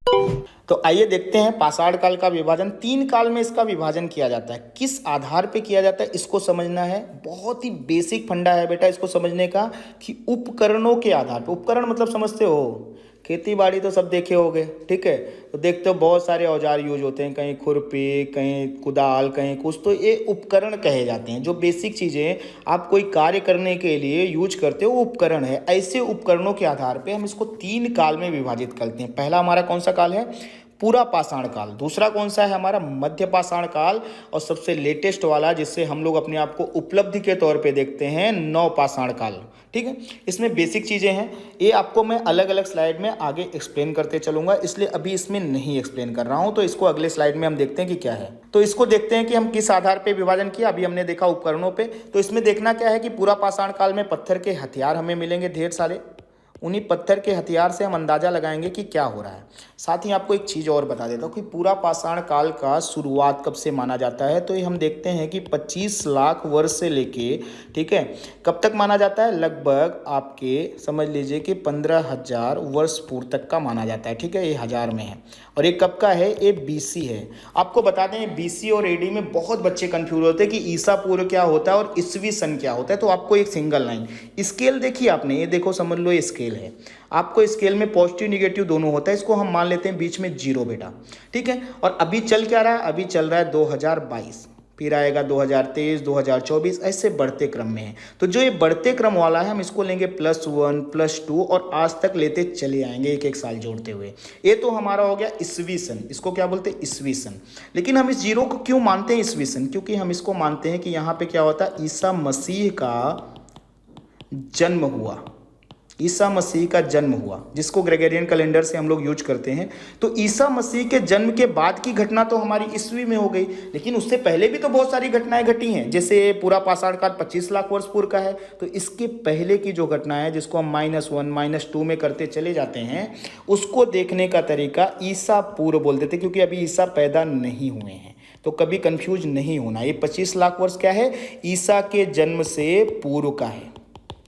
तो आइए देखते हैं पाषाण काल का विभाजन। 3 काल में इसका विभाजन किया जाता है, किस आधार पे किया जाता है इसको समझना है। बहुत ही बेसिक फंडा है बेटा इसको समझने का, कि उपकरणों के आधार पे। उपकरण मतलब समझते हो, खेती बाड़ी तो सब देखे होगे, ठीक है। तो देखते हो बहुत सारे औजार यूज होते हैं, कहीं खुरपी, कहीं कुदाल, कहीं कुछ, तो ये उपकरण कहे जाते हैं। जो बेसिक चीज़ें आप कोई कार्य करने के लिए यूज करते हो वो उपकरण है। ऐसे उपकरणों के आधार पे हम इसको 3 काल में विभाजित करते हैं। पहला हमारा कौन सा काल है? पूरा पाषाण काल। दूसरा कौन सा है? हमारा मध्य पाषाण काल। और सबसे लेटेस्ट वाला जिससे हम लोग अपने आप को उपलब्धि के तौर पे देखते हैं, नव पाषाण काल। ठीक है, इसमें बेसिक चीज़ें हैं, ये आपको मैं अलग अलग स्लाइड में आगे एक्सप्लेन करते चलूंगा, इसलिए अभी इसमें नहीं एक्सप्लेन कर रहा हूं। तो इसको अगले स्लाइड में हम देखते हैं कि क्या है। तो इसको देखते हैं कि हम किस आधार पे विभाजन किया। अभी हमने देखा उपकरणों पे, तो इसमें देखना क्या है कि पूरा पाषाण काल में पत्थर के हथियार हमें मिलेंगे ढेर सारे। उन्हीं पत्थर के हथियार से हम अंदाजा लगाएंगे कि क्या हो रहा है। साथ ही आपको एक चीज़ और बता देता हूँ कि पूरा पाषाण काल का शुरुआत कब से माना जाता है। तो ये हम देखते हैं कि 25 लाख वर्ष से लेके, ठीक है, कब तक माना जाता है? लगभग आपके समझ लीजिए कि 15,000 वर्ष पूर्व तक का माना जाता है। ठीक है, ये हजार में है। और ये कब का है? ये बीसी है। आपको बता दें बीसी और एडी में बहुत बच्चे कंफ्यूज होते हैं कि ईसा पूर्व क्या होता है और ईसवी सन क्या होता है। तो आपको एक सिंगल लाइन स्केल देखिए आपने, ये देखो समझ लो ये स्केल है। आपको स्केल में पॉजिटिव निगेटिव दोनों होता है, इसको हम मान लेते हैं बीच में 0 बेटा। ठीक है, और अभी चल क्या रहा है? अभी चल रहा है 2022, फिर आएगा 2023, 2024, ऐसे बढ़ते क्रम में है। तो जो ये बढ़ते क्रम वाला है हम इसको लेंगे +1 +2 और आज तक लेते चले आएंगे एक एक साल जोड़ते हुए। ये तो हमारा हो गया ईसवी सन, इसको क्या बोलते हैं? ईसवी सन। लेकिन हम इस 0 को क्यों मानते हैं ईसवी सन? क्योंकि हम इसको मानते हैं कि यहाँ पे क्या होता है, ईसा मसीह का जन्म हुआ। ईसा मसीह का जन्म हुआ, जिसको ग्रेगोरियन कैलेंडर से हम लोग यूज करते हैं। तो ईसा मसीह के जन्म के बाद की घटना तो हमारी ईस्वी में हो गई, लेकिन उससे पहले भी तो बहुत सारी घटनाएं घटी हैं। जैसे पूरा पाषाण काल 25 लाख वर्ष पूर्व का है, तो इसके पहले की जो घटना है जिसको हम -1 -2 में करते चले जाते हैं, उसको देखने का तरीका ईसा पूर्व बोल देते, क्योंकि अभी ईसा पैदा नहीं हुए हैं। तो कभी कंफ्यूज नहीं होना, ये 25 लाख वर्ष क्या है? ईसा के जन्म से पूर्व का है।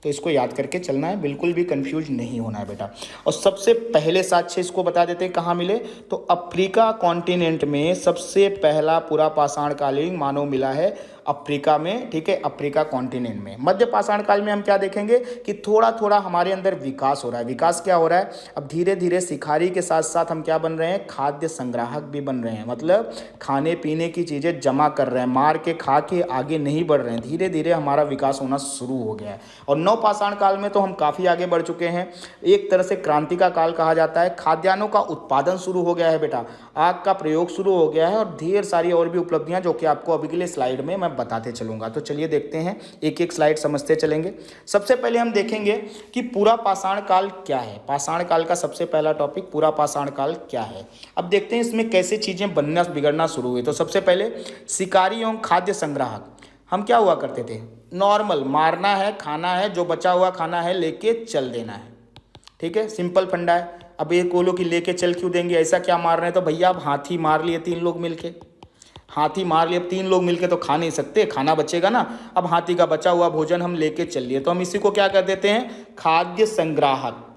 तो इसको याद करके चलना है, बिल्कुल भी कंफ्यूज नहीं होना है बेटा। और सबसे पहले साक्ष्य इसको बता देते हैं कहाँ मिले, तो अफ्रीका कॉन्टिनेंट में सबसे पहला पूरा पाषाण कालीन मानव मिला है अफ्रीका में। ठीक है, अफ्रीका कॉन्टिनेंट में। मध्य पाषाण काल में हम क्या देखेंगे कि थोड़ा थोड़ा हमारे अंदर विकास हो रहा है। विकास क्या हो रहा है? अब धीरे धीरे शिकारी के साथ साथ हम क्या बन रहे हैं? खाद्य संग्राहक भी बन रहे हैं। मतलब खाने पीने की चीज़ें जमा कर रहे हैं, मार के खा के आगे नहीं बढ़ रहे हैं। धीरे धीरे हमारा विकास होना शुरू हो गया है। और नव पाषाण काल में तो हम काफ़ी आगे बढ़ चुके हैं, एक तरह से क्रांति का काल कहा जाता है। खाद्यान्नों का उत्पादन शुरू हो गया है बेटा, आग का प्रयोग शुरू हो गया है, और ढेर सारी और भी उपलब्धियां जो कि आपको अगले स्लाइड में मैं बताते चलूंगा। तो चलिए देखते हैं, एक एक स्लाइड समझते चलेंगे। सबसे पहले हम देखेंगे कि पूरा पाषाण काल क्या है। पाषाण काल का सबसे पहला टॉपिक पूरा पाषाण काल क्या है। अब देखते हैं इसमें कैसे चीजें बनना बिगड़ना शुरू हुई। तो सबसे पहले शिकारी एवं खाद्य संग्राहक। हम क्या हुआ करते थे? नॉर्मल मारना है, खाना है, जो बचा हुआ खाना है लेके चल देना है। ठीक है, सिंपल फंडा है। अब ये बोलो कि लेके चल क्यों देंगे, ऐसा क्या मार रहे हैं? तो भैया अब हाथी मार लिए 3 लोग मिलके, हाथी मार लिए। अब 3 लोग मिलके तो खा नहीं सकते, खाना बचेगा ना। अब हाथी का बचा हुआ भोजन हम लेके चल लिए, तो हम इसी को क्या कर देते हैं? खाद्य संग्राहक।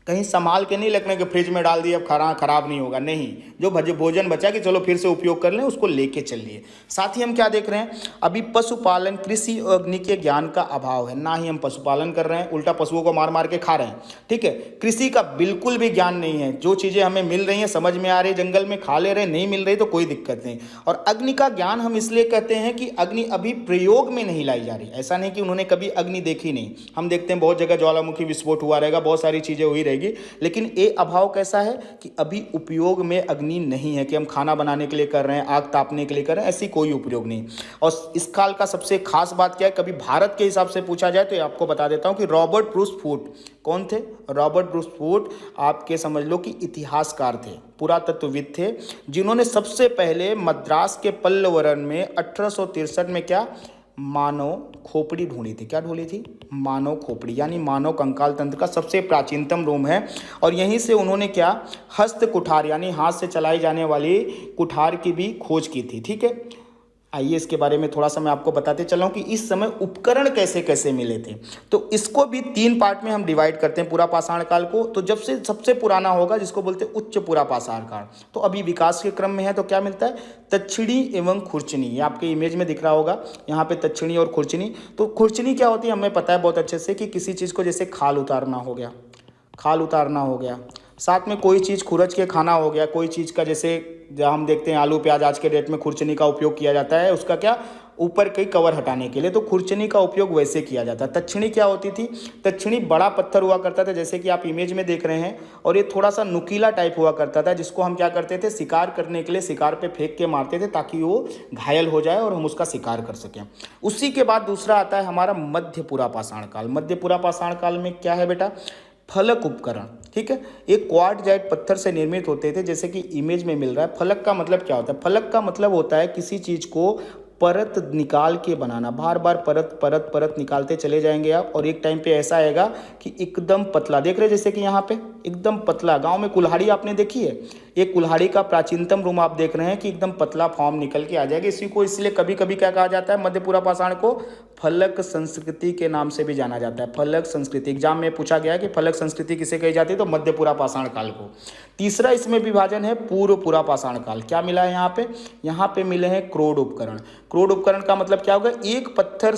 कहीं संभाल के नहीं रखने के फ्रिज में डाल दिए अब खराब नहीं होगा, नहीं। जो भोजन बचा कि चलो फिर से उपयोग कर लें, उसको लेके चलिए। साथ ही हम क्या देख रहे हैं? अभी पशुपालन, कृषि और अग्नि के ज्ञान का अभाव है। ना ही हम पशुपालन कर रहे हैं, उल्टा पशुओं को मार मार के खा रहे हैं। ठीक है, कृषि का बिल्कुल भी ज्ञान नहीं है। जो चीज़ें हमें मिल रही हैं समझ में आ रही, जंगल में खा ले रहे, नहीं मिल रही तो कोई दिक्कत नहीं। और अग्नि का ज्ञान हम इसलिए कहते हैं कि अग्नि अभी प्रयोग में नहीं लाई जा रही। ऐसा नहीं कि उन्होंने कभी अग्नि देखी नहीं। हम देखते हैं बहुत जगह ज्वालामुखी विस्फोट हुआ रहेगा, बहुत सारी चीज़ें हुई रहेगी, लेकिन ये अभाव कैसा है कि अभी उपयोग में अग्नि नहीं है, कि हम खाना बनाने के लिए कर रहे हैं, आग तापने के लिए कर रहे हैं, ऐसी कोई उपयोग नहीं। और इस काल का सबसे खास बात क्या है? कभी भारत के हिसाब से पूछा जाए तो ये आपको बता देता हूं कि रॉबर्ट ब्रूस फूट। कौन थे? रॉबर्ट ब्रूस फूट आपके समझ लो कि इतिहासकार थे, पुरातत्वविद थे, जिन्होंने सबसे पहले मद्रास के पल्लवरन में 1863 में क्या मानव खोपड़ी ढूंढी थी। क्या ढूंढी थी? मानव खोपड़ी, यानी मानव कंकाल तंत्र का सबसे प्राचीनतम रूम है। और यहीं से उन्होंने क्या हस्त कुठार, यानी हाथ से चलाई जाने वाली कुठार की भी खोज की थी। ठीक है, आइए इसके बारे में थोड़ा सा मैं आपको बताते चला हूँ कि इस समय उपकरण कैसे कैसे मिले थे। तो इसको भी 3 पार्ट में हम डिवाइड करते हैं पूरा पाषाण काल को। तो जब से सबसे पुराना होगा जिसको बोलते हैं उच्च पूरा पाषाण काल, तो अभी विकास के क्रम में है। तो क्या मिलता है, दक्षिणी एवं खुरचनी। ये आपके इमेज में दिख रहा होगा यहाँ पे दक्षिणी और खुरचनी। तो खुरचनी क्या होती है हमें पता है बहुत अच्छे से कि किसी चीज़ को जैसे खाल उतारना हो गया, खाल उतारना हो गया, साथ में कोई चीज़ खुरच के खाना हो गया, कोई चीज़ का जैसे जहाँ हम देखते हैं आलू प्याज आज के डेट में खुरचनी का उपयोग किया जाता है, उसका क्या ऊपर के कवर हटाने के लिए, तो खुरचनी का उपयोग वैसे किया जाता है। दक्षिणी क्या होती थी, दक्षिणी बड़ा पत्थर हुआ करता था जैसे कि आप इमेज में देख रहे हैं, और ये थोड़ा सा नुकीला टाइप हुआ करता था जिसको हम क्या करते थे, शिकार करने के लिए शिकार पे फेंक के मारते थे ताकि वो घायल हो जाए और हम उसका शिकार कर सकें। उसी के बाद दूसरा आता है हमारा मध्यपुरा पाषाण काल। मध्यपुरा पाषाण काल में क्या है बेटा, फलक उपकरण। ठीक है, एक क्वार्टजाइट पत्थर से निर्मित होते थे जैसे कि इमेज में मिल रहा है। फलक का मतलब क्या होता है, फलक का मतलब होता है किसी चीज़ को परत निकाल के बनाना, बार बार परत परत परत निकालते चले जाएंगे आप, और एक टाइम पे ऐसा आएगा कि एकदम पतला, देख रहे हैं जैसे कि यहाँ पे एकदम पतला। गांव में कुल्हाड़ी आपने देखी है, एक कुल्हाड़ी का प्राचीनतम रूप आप देख रहे हैं कि एकदम पतला फॉर्म निकल के आ जाएगा। इसी को इसलिए कभी कभी क्या कहा जाता है, मध्यपुरा पाषाण को फलक संस्कृति के नाम से भी जाना जाता है। फलक संस्कृति एग्जाम में पूछा गया है कि फलक संस्कृति किसे कही जाती है, तो मध्यपुरा पाषाण काल को। तीसरा इसमें विभाजन है पूर्वपुरा पाषाण काल। क्या मिला है यहाँ पे मिले हैं क्रोड उपकरण। क्रोड उपकरण का मतलब क्या होगा, एक पत्थर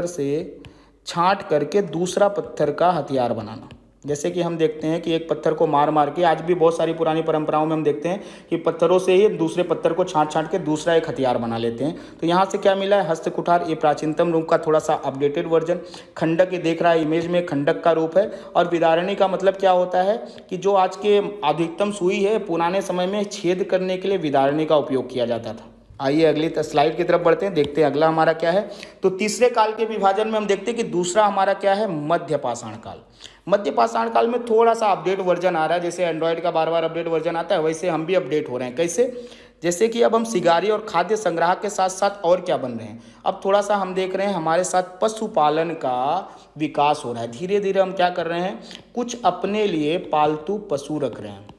से छांट करके दूसरा पत्थर का हथियार बनाना। जैसे कि हम देखते हैं कि एक पत्थर को मार मार के, आज भी बहुत सारी पुरानी परंपराओं में हम देखते हैं कि पत्थरों से ही दूसरे पत्थर को छांट छांट के दूसरा एक हथियार बना लेते हैं। तो यहाँ से क्या मिला है, हस्त कुठार। ये प्राचीनतम रूप का थोड़ा सा अपडेटेड वर्जन। खंडक, ये देख रहा है इमेज में, खंडक का रूप है। और विदारणी का मतलब क्या होता है कि जो आज के अधिकतम सुई है, पुराने समय में छेद करने के लिए विदारणी का उपयोग किया जाता था। आइए अगली स्लाइड की तरफ बढ़ते हैं, देखते हैं अगला हमारा क्या है। तो तीसरे काल के विभाजन में हम देखते हैं कि दूसरा हमारा क्या है, मध्य पाषाण काल। मध्य पाषाण काल में थोड़ा सा अपडेट वर्जन आ रहा है, जैसे एंड्रॉयड का बार बार अपडेट वर्जन आता है वैसे हम भी अपडेट हो रहे हैं। कैसे, जैसे कि अब हम सिगारी और खाद्य संग्रह के साथ साथ और क्या बन रहे हैं, अब थोड़ा सा हम देख रहे हैं हमारे साथ पशुपालन का विकास हो रहा है। धीरे धीरे हम क्या कर रहे हैं, कुछ अपने लिए पालतू पशु रख रहे हैं।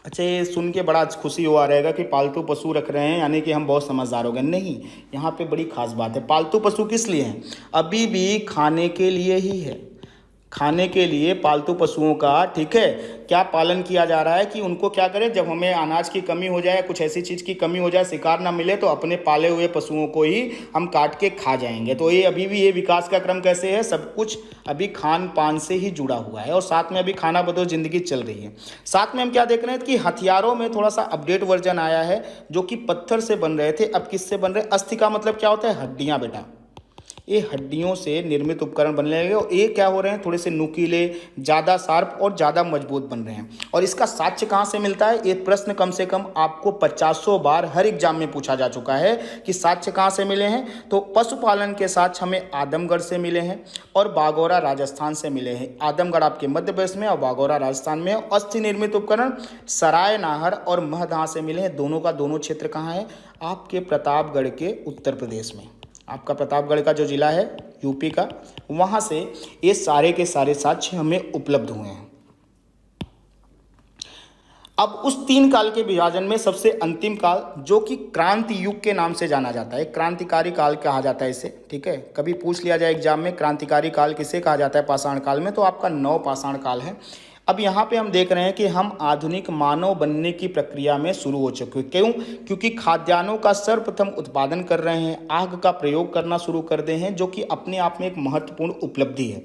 अच्छा, ये सुन के बड़ा खुशी हुआ रहेगा कि पालतू पशु रख रहे हैं यानी कि हम बहुत समझदार हो गए। नहीं, यहाँ पे बड़ी खास बात है। पालतू पशु किस लिए हैं, अभी भी खाने के लिए ही है। खाने के लिए पालतू पशुओं का, ठीक है, क्या पालन किया जा रहा है कि उनको क्या करें, जब हमें अनाज की कमी हो जाए, कुछ ऐसी चीज़ की कमी हो जाए, शिकार ना मिले, तो अपने पाले हुए पशुओं को ही हम काट के खा जाएंगे। तो ये अभी भी ये विकास का क्रम कैसे है, सब कुछ अभी खान पान से ही जुड़ा हुआ है, और साथ में अभी खाना बदो जिंदगी चल रही है। साथ में हम क्या देख रहे हैं कि हथियारों में थोड़ा सा अपडेट वर्जन आया है, जो कि पत्थर से बन रहे थे, अब किससे बन रहे हैं, अस्थि का मतलब क्या होता है, हड्डियाँ बेटा। ये हड्डियों से निर्मित उपकरण बनने लगे, और ये क्या हो रहे हैं, थोड़े से नुकीले, ज़्यादा शार्प और ज़्यादा मजबूत बन रहे हैं। और इसका साक्ष्य कहाँ से मिलता है, ये प्रश्न कम से कम आपको 50 बार हर एग्जाम में पूछा जा चुका है कि साक्ष्य कहाँ से मिले हैं। तो पशुपालन के साक्ष्य हमें आदमगढ़ से मिले हैं और बागौरा राजस्थान से मिले हैं। आदमगढ़ आपके मध्य प्रदेश में और बागौरा राजस्थान में। अस्थि निर्मित उपकरण सराय नाहर और महदहा से मिले हैं। दोनों का दोनों क्षेत्र कहाँ है, आपके प्रतापगढ़ के उत्तर प्रदेश में। आपका प्रतापगढ़ का जो जिला है यूपी का, वहाँ से ये सारे के सारे साक्ष्य हमें उपलब्ध हुए हैं। अब उस 3 काल के विभाजन में सबसे अंतिम काल, जो कि क्रांति युग के नाम से जाना जाता है, क्रांतिकारी काल कहा जाता है इसे। ठीक है, कभी पूछ लिया जाए एग्जाम में क्रांतिकारी काल किसे कहा जाता है पाषाण काल में, तो आपका नव पाषाण काल है। अब यहाँ पे हम देख रहे हैं कि हम आधुनिक मानव बनने की प्रक्रिया में शुरू हो चुके हैं। क्यों, क्योंकि खाद्यान्नों का सर्वप्रथम उत्पादन कर रहे हैं, आग का प्रयोग करना शुरू कर दे हैं, जो कि अपने आप में एक महत्वपूर्ण उपलब्धि है।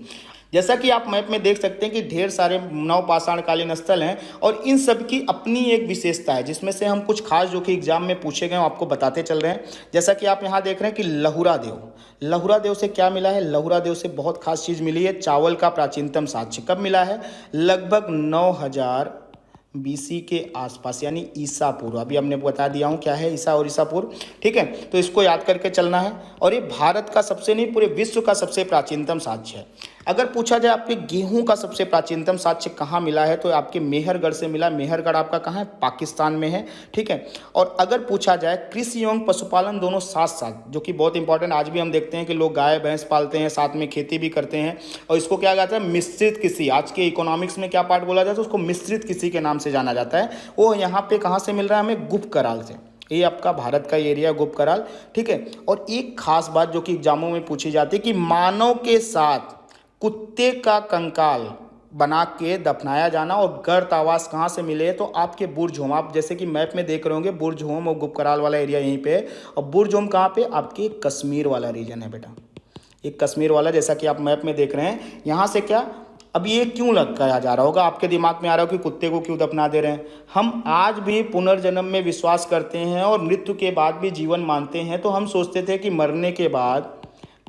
जैसा कि आप मैप में देख सकते हैं कि ढेर सारे नवपाषाणकालीन स्थल हैं, और इन सब की अपनी एक विशेषता है, जिसमें से हम कुछ खास जो कि एग्जाम में पूछे गए आपको बताते चल रहे हैं। जैसा कि आप यहाँ देख रहे हैं कि लहुरा देव, लहुरा देव से क्या मिला है, लहुरा देव से बहुत खास चीज़ मिली है, चावल का प्राचीनतम साक्ष्य। कब मिला है, लगभग 9000 BC के आसपास, यानी ईसा पूर्व। अभी हमने बता दिया हूँ क्या है ईसा और ईसा पूर्व। ठीक है, तो इसको याद करके चलना है। और ये भारत का सबसे नहीं, पूरे विश्व का सबसे प्राचीनतम साक्ष्य है। अगर पूछा जाए आपके गेहूं का सबसे प्राचीनतम साक्ष्य कहाँ मिला है, तो आपके मेहरगढ़ से मिला। मेहरगढ़ आपका कहाँ है, पाकिस्तान में है। ठीक है, और अगर पूछा जाए कृषि एवं पशुपालन दोनों साथ साथ, जो कि बहुत इंपॉर्टेंट, आज भी हम देखते हैं कि लोग गाय भैंस पालते हैं, साथ में खेती भी करते हैं, और इसको क्या कहते हैं, मिश्रित कृषि। आज के इकोनॉमिक्स में क्या पार्ट बोला जाता है, उसको मिश्रित कृषि के नाम से जाना जाता है। वो यहाँ पे कहाँ से मिल रहा है हमें, गुप्त कराल से। ये आपका भारत का एरिया गुप्त कराल, ठीक है। और एक खास बात जो कि एग्जामों में पूछी जाती है कि मानव के साथ कुत्ते का कंकाल बना के दफनाया जाना और गर्त आवास कहाँ से मिले, तो आपके बुर्ज होम, आप जैसे कि मैप में देख रहे होंगे बुर्ज होम और गुप्त कराल वाला एरिया यहीं पे है। और बुर्ज होम कहाँ पे, आपके कश्मीर वाला रीजन है बेटा, एक कश्मीर वाला, जैसा कि आप मैप में देख रहे हैं। यहाँ से क्या, अब ये क्यों लग कहा जा रहा होगा, आपके दिमाग में आ रहा हो कि कुत्ते को क्यों दफना दे रहे हैं। हम आज भी पुनर्जन्म में विश्वास करते हैं और मृत्यु के बाद भी जीवन मानते हैं। तो हम सोचते थे कि मरने के बाद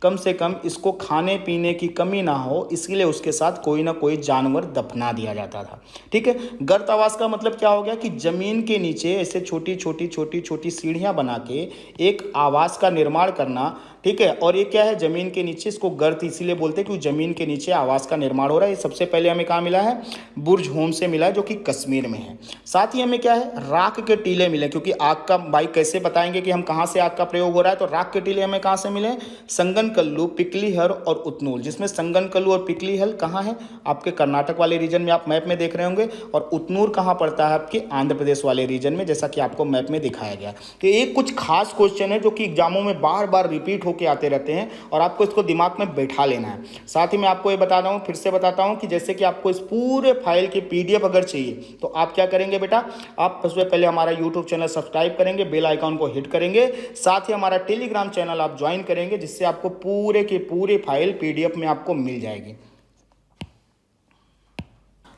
कम से कम इसको खाने पीने की कमी ना हो, इसलिए उसके साथ कोई ना कोई जानवर दफना दिया जाता था, ठीक है। गर्त आवास का मतलब क्या हो गया कि जमीन के नीचे ऐसे छोटी छोटी छोटी छोटी सीढ़ियां बना के एक आवास का निर्माण करना, ठीक है। और ये क्या है, जमीन के नीचे, इसको गर्त इसीलिए बोलते हैं क्योंकि जमीन के नीचे आवास का निर्माण हो रहा है। ये सबसे पहले हमें कहाँ मिला है, बुर्ज होम से मिला है जो कि कश्मीर में है। साथ ही हमें क्या है, राख के टीले मिले, क्योंकि आग का भाई कैसे बताएंगे कि हम कहाँ से आग का प्रयोग हो रहा है, तो राख के टीले हमें कहाँ से मिले, संगनकल्लू, पिकलीहर और उतनूल, जिसमें संगनकल्लू और पिकलीहल कहाँ है, आपके कर्नाटक वाले रीजन में, आप मैप में देख रहे होंगे। और उतनूर कहाँ पड़ता है, आपके आंध्र प्रदेश वाले रीजन में, जैसा कि आपको मैप में दिखाया गया। तो ये कुछ खास क्वेश्चन है जो कि एग्जामों में बार बार रिपीट होके आते रहते हैं और आपको इसको दिमाग में बैठा लेना है। साथ ही मैं आपको ये बता रहा हूँ, फिर से बताता हूँ कि जैसे कि आपको इस पूरे फाइल की पीडीएफ अगर चाहिए तो आप क्या करेंगे बेटा, आप सबसे पहले हमारा यूट्यूब चैनल सब्सक्राइब करेंगे, बेल आइकॉन को हिट करेंगे, साथ ही हमारा टेलीग्राम चैनल आप ज्वाइन करेंगे, जिससे आपको पूरे की पूरी फाइल पीडीएफ में आपको मिल जाएगी।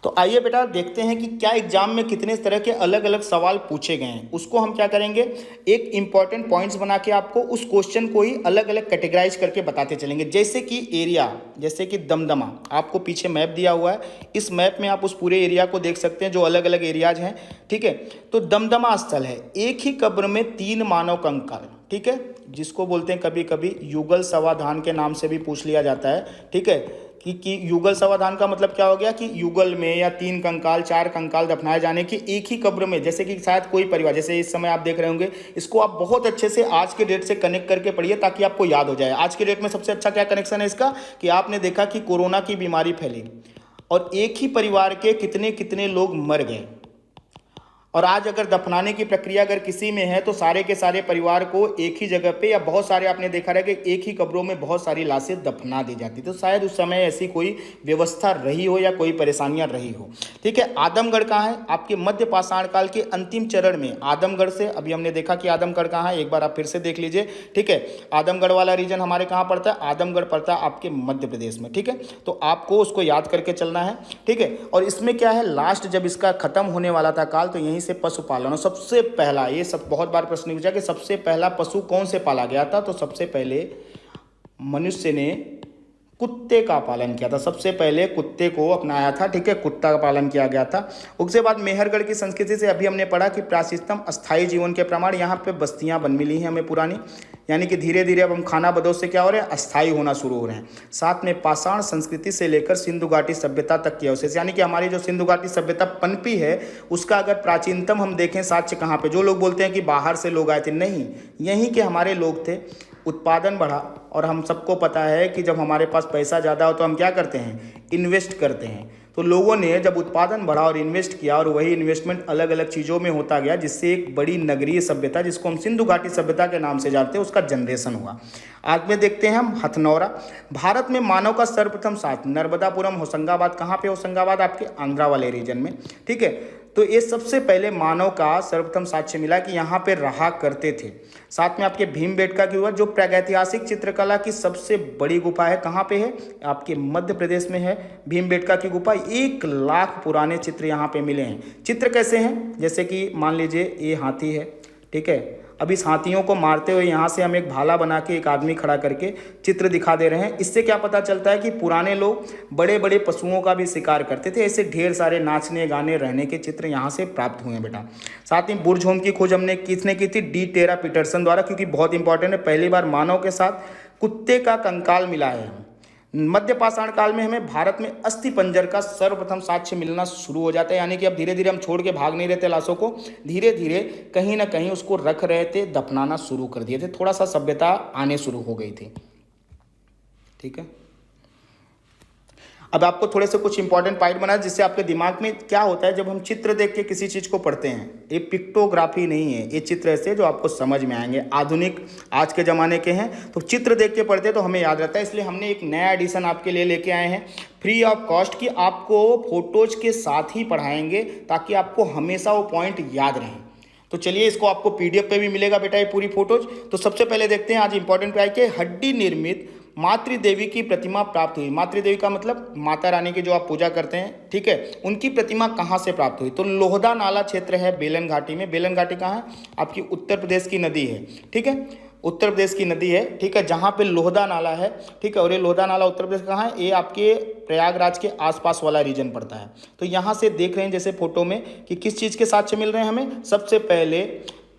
तो आइए बेटा देखते हैं कि क्या एग्जाम में कितने तरह के अलग अलग सवाल पूछे गए हैं। उसको हम क्या करेंगे, एक इंपॉर्टेंट पॉइंट्स बना के आपको उस क्वेश्चन को ही अलग अलग कैटेगराइज करके बताते चलेंगे। जैसे कि एरिया, जैसे कि दमदमा, आपको पीछे मैप दिया हुआ है, इस मैप में आप उस पूरे एरिया को देख सकते हैं जो अलग अलग एरियाज हैं, ठीक है। तो दमदमा स्थल है, एक ही कब्र में 3 मानव कंकाल, ठीक है, जिसको बोलते हैं कभी कभी युगल समाधान के नाम से भी पूछ लिया जाता है, ठीक है। कि युगल समाधान का मतलब क्या हो गया कि युगल में या 3 कंकाल 4 कंकाल दफनाए जाने की एक ही कब्र में, जैसे कि शायद कोई परिवार, जैसे इस समय आप देख रहे होंगे, इसको आप बहुत अच्छे से आज के डेट से कनेक्ट करके पढ़िए ताकि आपको याद हो जाए। आज के डेट में सबसे अच्छा क्या कनेक्शन है इसका, कि आपने देखा कि कोरोना की बीमारी फैली और एक ही परिवार के कितने कितने लोग मर गए, और आज अगर दफनाने की प्रक्रिया अगर किसी में है तो सारे के सारे परिवार को एक ही जगह पे, या बहुत सारे आपने देखा रहा कि एक ही कब्रों में बहुत सारी लाशें दफना दी जाती, तो शायद उस समय ऐसी कोई व्यवस्था रही हो या कोई परेशानियां रही हो, ठीक है। आदमगढ़ कहाँ है, आपके मध्य पाषाण काल के अंतिम चरण में आदमगढ़ से, अभी हमने देखा कि आदमगढ़ कहाँ है, एक बार आप फिर से देख लीजिए, ठीक है। आदमगढ़ वाला रीजन हमारे कहाँ पड़ता है, आदमगढ़ पड़ता है आपके मध्य प्रदेश में, ठीक है। तो आपको उसको याद करके चलना है, ठीक है। और इसमें क्या है, लास्ट जब इसका खत्म होने वाला था काल, तो यहीं से पशुपालन, और सबसे पहला, ये सब बहुत बार प्रश्न पूछा कि सबसे पहला पशु कौन से पाला गया था, तो सबसे पहले मनुष्य ने कुत्ते का पालन किया था, सबसे पहले कुत्ते को अपनाया था, ठीक है, कुत्ता का पालन किया गया था। उसके बाद मेहरगढ़ की संस्कृति से अभी हमने पढ़ा कि प्राचीनतम अस्थायी जीवन के प्रमाण यहाँ पे बस्तियाँ बन मिली हैं हमें पुरानी, यानी कि धीरे धीरे अब हम खाना बदोश से क्या हो रहे हैं, अस्थायी होना शुरू हो रहे हैं। साथ में पाषाण संस्कृति से लेकर सिंधु घाटी सभ्यता तक के अवशेष, यानी कि हमारी जो सिंधु घाटी सभ्यता पनपी है उसका अगर प्राचीनतम हम देखें साक्ष्य कहाँ पे, जो लोग बोलते हैं कि बाहर से लोग आए थे, नहीं, यहीं के हमारे लोग थे। उत्पादन बढ़ा, और हम सबको पता है कि जब हमारे पास पैसा ज़्यादा हो तो हम क्या करते हैं, इन्वेस्ट करते हैं। तो लोगों ने जब उत्पादन बढ़ा और इन्वेस्ट किया, और वही इन्वेस्टमेंट अलग अलग चीज़ों में होता गया, जिससे एक बड़ी नगरीय सभ्यता, जिसको हम सिंधु घाटी सभ्यता के नाम से जानते हैं, उसका जनरेशन हुआ। आज में देखते हैं हम हथनौरा। भारत में मानव का सर्वप्रथम साथ नर्मदापुरम होशंगाबाद, कहाँ पे होशंगाबाद, आपके आंध्रा वाले रीजन में, ठीक है। तो ये सबसे पहले मानव का सर्वप्रथम साक्ष्य मिला कि यहाँ पे रहा करते थे। साथ में आपके भीमबेटका की गुफा, जो प्रागैतिहासिक चित्रकला की सबसे बड़ी गुफा है, कहाँ पे है, आपके मध्य प्रदेश में है भीमबेटका की गुफा। 1 लाख पुराने चित्र यहाँ पे मिले हैं। चित्र कैसे हैं, जैसे कि मान लीजिए ये हाथी है, ठीक है। अब इस हाथियों को मारते हुए यहाँ से हम एक भाला बना के एक आदमी खड़ा करके चित्र दिखा दे रहे हैं। इससे क्या पता चलता है कि पुराने लोग बड़े बड़े पशुओं का भी शिकार करते थे। ऐसे ढेर सारे नाचने गाने रहने के चित्र यहाँ से प्राप्त हुए हैं बेटा। साथ ही बुर्ज होम की खोज हमने किसने की थी, डी टेरा पीटरसन द्वारा, क्योंकि बहुत इंपॉर्टेंट है, पहली बार मानव के साथ कुत्ते का कंकाल मिला है। मध्य पाषाण काल में हमें भारत में अस्थि पंजर का सर्वप्रथम साक्ष्य मिलना शुरू हो जाता है, यानी कि अब धीरे धीरे हम छोड़ के भाग नहीं रहे थे लाशों को, धीरे धीरे कहीं ना कहीं उसको रख रहे थे, दफनाना शुरू कर दिए थे, थोड़ा सा सभ्यता आने शुरू हो गई थी, ठीक है। अब आपको थोड़े से कुछ इंपॉर्टेंट पॉइंट बना जिससे आपके दिमाग में क्या होता है जब हम चित्र देख के किसी चीज़ को पढ़ते हैं। ये पिक्टोग्राफी नहीं है, ये चित्र ऐसे जो आपको समझ में आएंगे, आधुनिक आज के ज़माने के हैं, तो चित्र देख के पढ़ते तो हमें याद रहता है। इसलिए हमने एक नया एडिशन आपके लिए लेके आए हैं फ्री ऑफ कॉस्ट कि आपको फोटोज के साथ ही पढ़ाएंगे ताकि आपको हमेशा वो पॉइंट याद रहें। तो चलिए, इसको आपको पीडीएफ पे भी मिलेगा बेटा ये पूरी फोटोज। तो सबसे पहले देखते हैं आज इंपॉर्टेंट पे आए कि हड्डी निर्मित मातृ देवी की प्रतिमा प्राप्त हुई। मातृ देवी का मतलब माता रानी की जो आप पूजा करते हैं, ठीक है, उनकी प्रतिमा कहाँ से प्राप्त हुई? तो लोहदा नाला क्षेत्र है बेलन घाटी में। बेलन घाटी कहाँ है? आपकी उत्तर प्रदेश की नदी है, ठीक है, उत्तर प्रदेश की नदी है, ठीक है, जहाँ पे लोहदा नाला है, ठीक है। और ये लोहदा नाला उत्तर प्रदेश कहाँ है? ये आपके प्रयागराज के आसपास वाला रीजन पड़ता है। तो यहाँ से देख रहे हैं जैसे फोटो में कि किस चीज़ के साथ से मिल रहे हैं हमें। सबसे पहले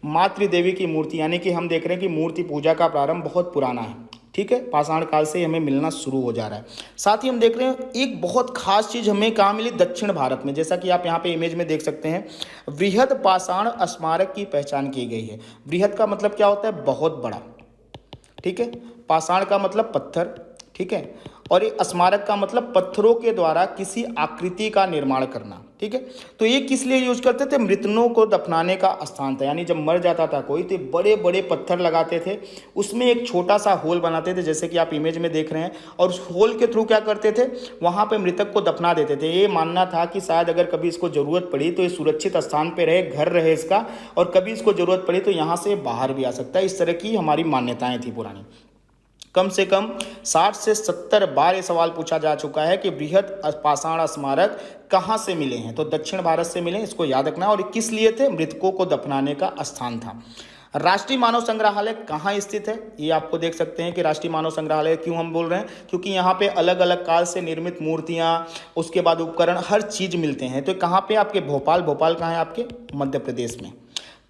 मातृ देवी की मूर्ति, यानी कि हम देख रहे हैं कि मूर्ति पूजा का प्रारंभ बहुत पुराना है, ठीक है, पाषाण काल से हमें मिलना शुरू हो जा रहा है। साथ ही हम देख रहे हैं एक बहुत खास चीज़ हमें कहाँ मिली? दक्षिण भारत में। जैसा कि आप यहाँ पे इमेज में देख सकते हैं, वृहद पाषाण स्मारक की पहचान की गई है। वृहद का मतलब क्या होता है? बहुत बड़ा, ठीक है, पाषाण का मतलब पत्थर, ठीक है, और ये स्मारक का मतलब पत्थरों के द्वारा किसी आकृति का निर्माण करना, ठीक है। तो ये किस लिए यूज करते थे? मृतकों को दफनाने का स्थान था, यानी जब मर जाता था कोई तो बड़े बड़े पत्थर लगाते थे, उसमें एक छोटा सा होल बनाते थे जैसे कि आप इमेज में देख रहे हैं, और उस होल के थ्रू क्या करते थे? वहाँ पे मृतक को दफना देते थे। ये मानना था कि शायद अगर कभी इसको ज़रूरत पड़ी तो ये सुरक्षित स्थान पर रहे, घर रहे इसका, और कभी इसको ज़रूरत पड़ी तो यहाँ से बाहर भी आ सकता है। इस तरह की हमारी मान्यताएँ थी पुरानी। कम से कम 60 से 70 बार ये सवाल पूछा जा चुका है कि बृहद पाषाण स्मारक कहाँ से मिले हैं? तो दक्षिण भारत से मिले, इसको याद रखना। और किस लिए थे? मृतकों को दफनाने का स्थान था। राष्ट्रीय मानव संग्रहालय कहाँ स्थित है? ये आपको देख सकते हैं कि राष्ट्रीय मानव संग्रहालय क्यों हम बोल रहे हैं, क्योंकि यहाँ पे अलग अलग काल से निर्मित मूर्तियाँ, उसके बाद उपकरण, हर चीज़ मिलते हैं। तो कहाँ पे? आपके भोपाल। भोपाल कहाँ है? आपके मध्य प्रदेश में,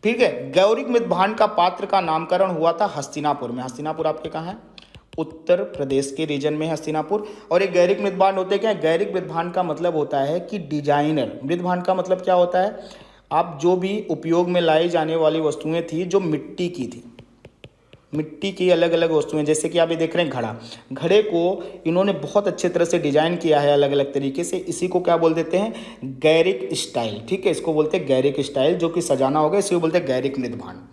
ठीक है। गौरिक मृत भांड का पात्र का नामकरण हुआ था हस्तिनापुर में। हस्तिनापुर आपके कहाँ है? उत्तर प्रदेश के रीजन में हस्तिनापुर। और एक गैरिक मृदभांड होते क्या है? गैरिक मृदभांड का मतलब होता है कि डिजाइनर। मृदभांड का मतलब क्या होता है? आप जो भी उपयोग में लाई जाने वाली वस्तुएं थी जो मिट्टी की थी, मिट्टी की अलग अलग वस्तुएं, जैसे कि आप ये देख रहे हैं घड़ा, घड़े को इन्होंने बहुत अच्छे तरह से डिजाइन किया है अलग अलग तरीके से। इसी को क्या बोल देते हैं? गैरिक स्टाइल, ठीक है, इसको बोलते हैं गैरिक स्टाइल, जो कि सजाना होगा, इसी को बोलते हैं गैरिक मृदभांड।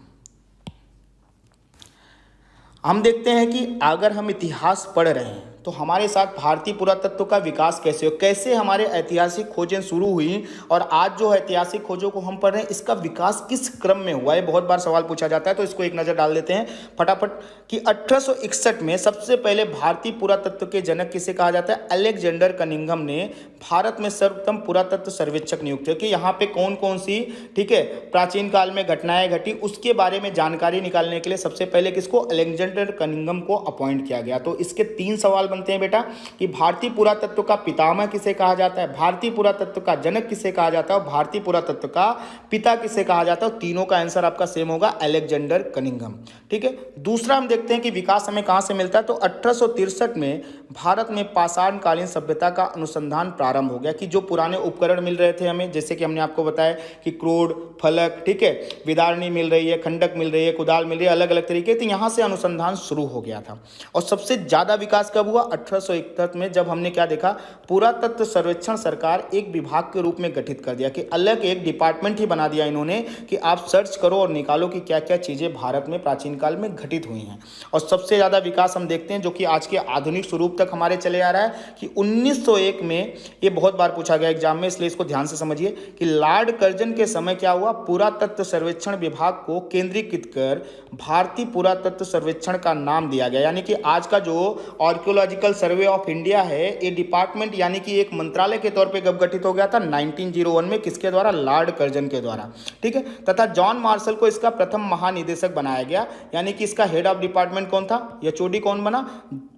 हम देखते हैं कि अगर हम इतिहास पढ़ रहे हैं तो हमारे साथ भारतीय पुरातत्व का विकास कैसे हो, कैसे हमारे ऐतिहासिक खोजें शुरू हुई, और आज जो ऐतिहासिक खोजों को हम पढ़ रहे हैं इसका विकास किस क्रम में हुआ है, बहुत बार सवाल पूछा जाता है। तो इसको एक नज़र डाल देते हैं फटाफट कि 1861 में सबसे पहले भारतीय पुरातत्व के जनक किसे कहा जाता है? अलेक्जेंडर कनिंघम ने भारत में सर्वप्रथम पुरातत्व सर्वेक्षक नियुक्त किया कि यहाँ पे कौन कौन सी, ठीक है, प्राचीन काल में घटनाएं घटी उसके बारे में जानकारी निकालने के लिए सबसे पहले किसको? अलेक्जेंडर कनिंघम को अपॉइंट किया गया। तो इसके 3 सवाल बनते हैं बेटा कि भारतीय पुरातत्व का पितामह किसे कहा जाता है, भारतीय पुरातत्व का जनक किसे कहा जाता है, और भारतीय पुरातत्व का पिता किसे कहा जाता है। और तीनों का आंसर आपका सेम होगा, अलेक्जेंडर कनिंघम, ठीक है। दूसरा हम देखते हैं कि विकास हमें कहां से मिलता है। तो 1863 में भारत में पाषाण कालीन सभ्यता का अनुसंधान प्रारंभ हो गया कि जो पुराने उपकरण मिल रहे थे हमें, जैसे कि हमने आपको बताया कि क्रोड, फलक, ठीक है, विदारणी मिल रही है, खंडक मिल रही है, कुदाल मिल रही है, अलग अलग तरीके, तो यहां से अनुसंधान शुरू हो गया था। और सबसे ज्यादा विकास कब हुआ? 1861 में, जब हमने क्या देखा? पुरातत्व सर्वेक्षण सरकार एक विभाग के रूप में गठित कर दिया कि अलग एक डिपार्टमेंट ही बना दिया इन्होंने कि आप सर्च करो और निकालो कि क्या क्या चीजें भारत में प्राचीन काल में घटित हुई हैं। और सबसे ज्यादा विकास हम देखते हैं जो कि आज के आधुनिक स्वरूप तक हमारे चले आ रहा है कि 1901 में, ये बहुत बार पूछा गया एग्जाम में, इसलिए इसको ध्यान से समझिए कि लॉर्ड कर्जन के समय क्या हुआ? पुरातत्व सर्वेक्षण विभाग को केंद्रीकृत कर भारतीय पुरातत्व सर्वेक्षण का नाम दिया गया। यानी कि आज का जो आर्कियोलॉजिकल सर्वे ऑफ इंडिया है, ये डिपार्टमेंट यानी कि एक मंत्रालय के तौर पे कब गठित हो गया था? 1901 में। किसके द्वारा? लॉर्ड कर्जन के द्वारा, ठीक है। तथा जॉन मार्शल को इसका प्रथम महानिदेशक बनाया गया, यानी कि इसका हेड ऑफ डिपार्टमेंट कौन था? एचओडी कौन बना?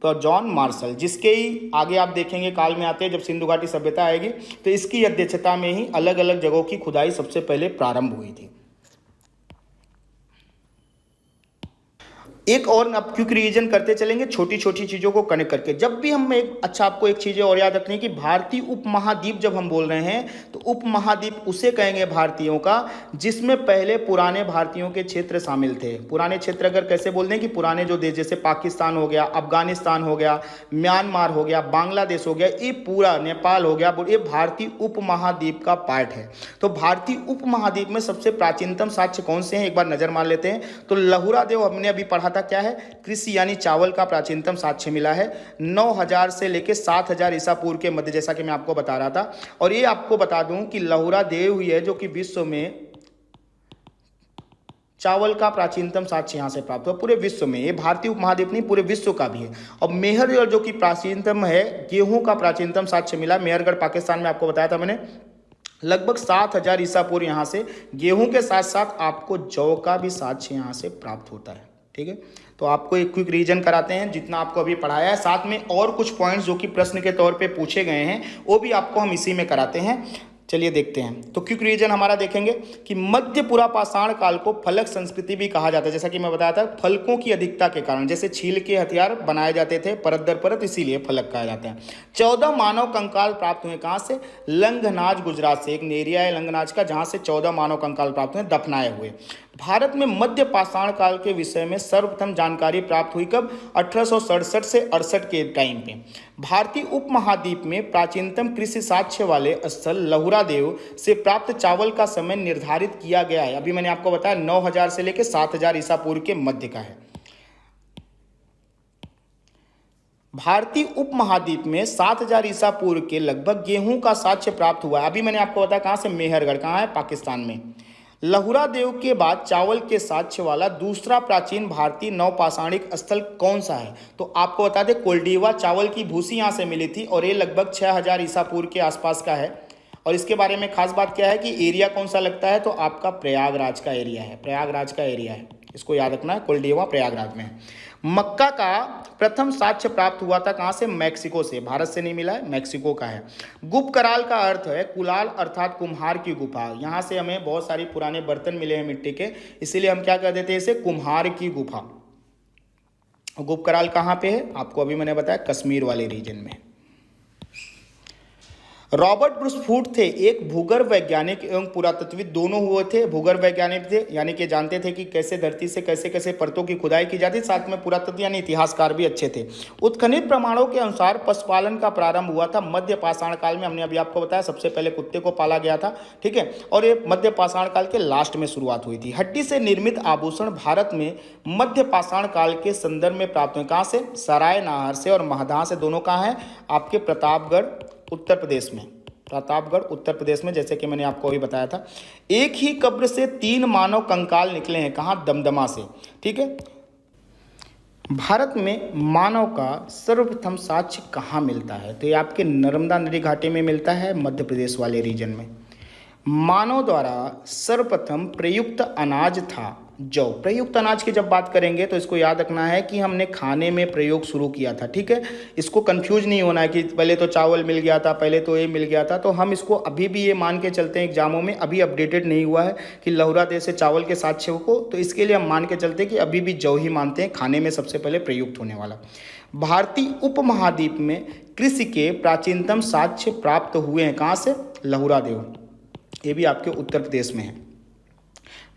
तो जॉन मार्शल, जिसके ही आगे आप देखेंगे काल में आते हैं जब सिंधु घाटी सभ्यता आएगी तो इसकी अध्यक्षता में ही अलग अलग जगहों की खुदाई सबसे पहले प्रारंभ हुई थी। एक और अब क्विक रिवीजन करते चलेंगे छोटी छोटी चीज़ों को कनेक्ट करके। जब भी हम एक अच्छा आपको एक चीज़ें और याद रखनी है कि भारतीय उपमहाद्वीप जब हम बोल रहे हैं तो उपमहाद्वीप उसे कहेंगे भारतीयों का जिसमें पहले पुराने भारतीयों के क्षेत्र शामिल थे। पुराने क्षेत्र अगर कैसे बोल दें कि पुराने जो देश जैसे पाकिस्तान हो गया, अफगानिस्तान हो गया, म्यांमार हो गया, बांग्लादेश हो गया, ये पूरा नेपाल हो गया, ये भारतीय उपमहाद्वीप का पार्ट है। तो भारतीय उपमहाद्वीप में सबसे प्राचीनतम साक्ष्य कौन से हैं एक बार नजर मार लेते हैं। तो लहुरा देव हमने अभी पढ़ा था क्या है, कृषि यानी चावल का प्राचीनतम साक्ष्य मिला है 9000 से लेकर 7000 ईसा पूर्व के मध्य, जैसा कि मैं आपको बता रहा था। और ये आपको बता दूं कि लहुरा देव ही है जो कि विश्व में चावल का प्राचीनतम साक्ष्य यहां से प्राप्त हुआ पूरे विश्व में। ये भारतीय उपमहाद्वीप नहीं, पूरे विश्व का भी है। और मेहरगढ़ जो कि प्राचीनतम है, गेहूं का प्राचीनतम साक्ष्य मिला मेहरगढ़ पाकिस्तान में, आपको बताया था मैंने। लगभग 7000 ईसा पूर्व यहाँ से गेहूं के साथ साथ आपको जौ का भी साक्ष्य यहाँ से प्राप्त होता है। ठीक है, तो आपको एक क्विक रिवीजन कराते हैं जितना आपको अभी पढ़ाया है, साथ में और कुछ पॉइंट्स जो कि प्रश्न के तौर पे पूछे गए हैं वो भी आपको हम इसी में कराते हैं। चलिए देखते हैं। तो क्विक रिवीजन हमारा देखेंगे कि मध्य पुरा पाषाण काल को फलक संस्कृति भी कहा जाता है। जैसा कि मैं बताया था, फलकों की अधिकता के कारण जैसे छील के हथियार बनाए जाते थे परत दर परत, इसीलिए फलक कहा जाता है। 14 मानव कंकाल प्राप्त हुए कहाँ से, लंगनाज गुजरात से। एक एरिया है लंगनाज का जहाँ से 14 मानव कंकाल प्राप्त हुए दफनाए हुए। भारत में मध्य पाषाण काल के विषय में सर्वप्रथम जानकारी प्राप्त हुई कब, 1867 से 68 के टाइम पे। भारतीय उपमहाद्वीप में प्राचीनतम कृषि साक्ष्य वाले स्थल लहुरा देव से प्राप्त चावल का समय निर्धारित किया गया है। अभी मैंने आपको बताया 9000 से लेकर 7000 ईसा पूर्व के मध्य का है। भारतीय उपमहाद्वीप में 7000 ईसा पूर्व के लगभग गेहूं का साक्ष्य प्राप्त हुआ है। अभी मैंने आपको बताया कहाँ से, मेहरगढ़, कहाँ है, पाकिस्तान में। लहुरा देव के बाद चावल के साक्ष्य वाला दूसरा प्राचीन भारतीय नवपाषाणिक स्थल कौन सा है, तो आपको बता दें कोल्डीवा। चावल की भूसी यहाँ से मिली थी और ये लगभग 6000 ईसा पूर्व के आसपास का है। और इसके बारे में खास बात क्या है कि एरिया कौन सा लगता है, तो आपका प्रयागराज का एरिया है, प्रयागराज का एरिया है, इसको याद रखना है, कोल्डीवा प्रयागराज में है। मक्का का प्रथम साक्ष्य प्राप्त हुआ था कहाँ से, मैक्सिको से, भारत से नहीं मिला है, मैक्सिको का है। गुप्त कराल का अर्थ है कुलाल अर्थात कुम्हार की गुफा। यहाँ से हमें बहुत सारी पुराने बर्तन मिले हैं मिट्टी के, इसीलिए हम क्या कह देते हैं इसे, कुम्हार की गुफा। गुप्त कराल कहाँ पे है, आपको अभी मैंने बताया कश्मीर वाले रीजन में। रॉबर्ट ब्रूस फूट थे एक भूगर्भ वैज्ञानिक एवं पुरातत्वविद, दोनों हुए थे। भूगर्भ वैज्ञानिक थे यानी कि जानते थे कि कैसे धरती से कैसे कैसे परतों की खुदाई की जाती, साथ में पुरातत्व यानी इतिहासकार भी अच्छे थे। उत्खनित प्रमाणों के अनुसार पशुपालन का प्रारंभ हुआ था मध्य पाषाण काल में। हमने अभी आपको बताया सबसे पहले कुत्ते को पाला गया था, ठीक है, और ये मध्य पाषाण काल के लास्ट में शुरुआत हुई थी। हड्डी से निर्मित आभूषण भारत में मध्य पाषाण काल के संदर्भ में प्राप्त हुए कहाँ से, सराय नाहर से और महदाह से। दोनों कहाँ हैं, आपके प्रतापगढ़ उत्तर प्रदेश में, प्रतापगढ़ उत्तर प्रदेश में, जैसे कि मैंने आपको अभी बताया था। एक ही कब्र से 3 मानव कंकाल निकले हैं, कहाँ, दमदमा से। ठीक है, भारत में मानव का सर्वप्रथम साक्ष्य कहाँ मिलता है, तो ये आपके नर्मदा नदी घाटी में मिलता है, मध्य प्रदेश वाले रीजन में। मानव द्वारा सर्वप्रथम प्रयुक्त अनाज था जौ। प्रयुक्त अनाज की जब बात करेंगे तो इसको याद रखना है कि हमने खाने में प्रयोग शुरू किया था, ठीक है, इसको कंफ्यूज नहीं होना है कि पहले तो चावल मिल गया था, पहले तो ये मिल गया था। तो हम इसको अभी भी ये मान के चलते हैं एग्जामों में, अभी अपडेटेड नहीं हुआ है कि लहुरा देव से चावल के साक्ष्य को, तो इसके लिए हम मान के चलते हैं कि अभी भी जौ ही मानते हैं खाने में सबसे पहले प्रयुक्त होने वाला। भारतीय उपमहाद्वीप में कृषि के प्राचीनतम साक्ष्य प्राप्त हुए हैं कहाँ से, लहुरा देव, ये भी आपके उत्तर प्रदेश में है।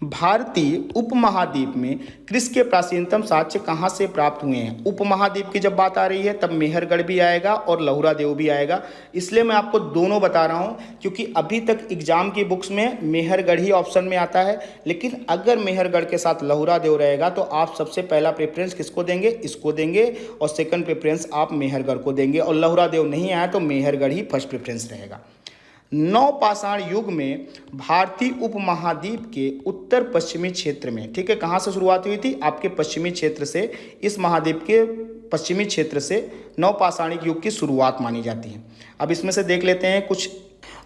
भारतीय उपमहाद्वीप में कृषि के प्राचीनतम साक्ष्य कहाँ से प्राप्त हुए हैं, उपमहाद्वीप की जब बात आ रही है तब मेहरगढ़ भी आएगा और लहुरा देव भी आएगा। इसलिए मैं आपको दोनों बता रहा हूँ क्योंकि अभी तक एग्जाम की बुक्स में मेहरगढ़ ही ऑप्शन में आता है, लेकिन अगर मेहरगढ़ के साथ लहुरा देव रहेगा तो आप सबसे पहला प्रेफरेंस किसको देंगे, इसको देंगे, और सेकंड प्रेफरेंस आप मेहरगढ़ को देंगे। और लहुरा देव नहीं आया तो मेहरगढ़ ही फर्स्ट प्रेफरेंस रहेगा। नवपाषाण युग में भारतीय उपमहाद्वीप के उत्तर पश्चिमी क्षेत्र में, ठीक है, कहाँ से शुरुआत हुई थी, आपके पश्चिमी क्षेत्र से, इस महाद्वीप के पश्चिमी क्षेत्र से नवपाषाणिक युग की शुरुआत मानी जाती है। अब इसमें से देख लेते हैं कुछ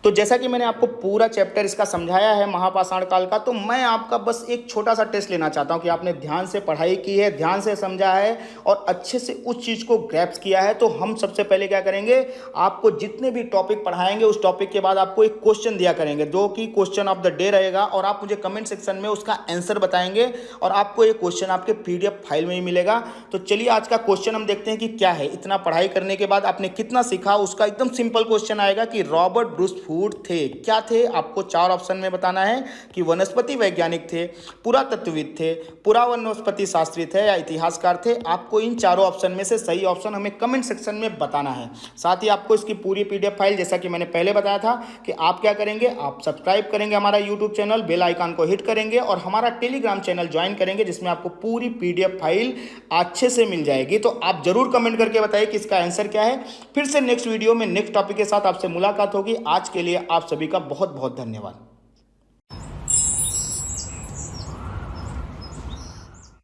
तो जैसा कि मैंने आपको पूरा चैप्टर इसका समझाया है महापाषाण काल का, तो मैं आपका बस एक छोटा सा टेस्ट लेना चाहता हूं कि आपने ध्यान से पढ़ाई की है, ध्यान से समझा है और अच्छे से उस चीज़ को ग्रैप्स किया है। तो हम सबसे पहले क्या करेंगे, आपको जितने भी टॉपिक पढ़ाएंगे उस टॉपिक के बाद आपको एक क्वेश्चन दिया करेंगे जो कि क्वेश्चन ऑफ द डे रहेगा, और आप मुझे कमेंट सेक्शन में उसका आंसर बताएंगे और आपको ये क्वेश्चन आपके PDF फाइल में ही मिलेगा। तो चलिए आज का क्वेश्चन हम देखते हैं कि क्या है। इतना पढ़ाई करने के बाद आपने कितना सीखा, उसका एकदम सिंपल क्वेश्चन आएगा कि रॉबर्ट ब्रूस फूड थे, क्या थे। आपको 4 ऑप्शन में बताना है कि वनस्पति वैज्ञानिक थे, पुरातत्वविद थे, पुरावनस्पति शास्त्री थे या इतिहासकार थे। आपको इन चारों ऑप्शन में से सही ऑप्शन हमें कमेंट सेक्शन में बताना है। साथ ही आपको इसकी पूरी PDF फाइल, जैसा कि मैंने पहले बताया था कि आप क्या करेंगे, आप सब्सक्राइब करेंगे हमारा यूट्यूब चैनल, बेल आइकन को हिट करेंगे और हमारा टेलीग्राम चैनल ज्वाइन करेंगे जिसमें आपको पूरी PDF फाइल अच्छे से मिल जाएगी। तो आप जरूर कमेंट करके बताइए कि इसका आंसर क्या है। फिर से नेक्स्ट वीडियो में नेक्स्ट टॉपिक के साथ आपसे मुलाकात होगी। आज के लिए आप सभी का बहुत बहुत धन्यवाद।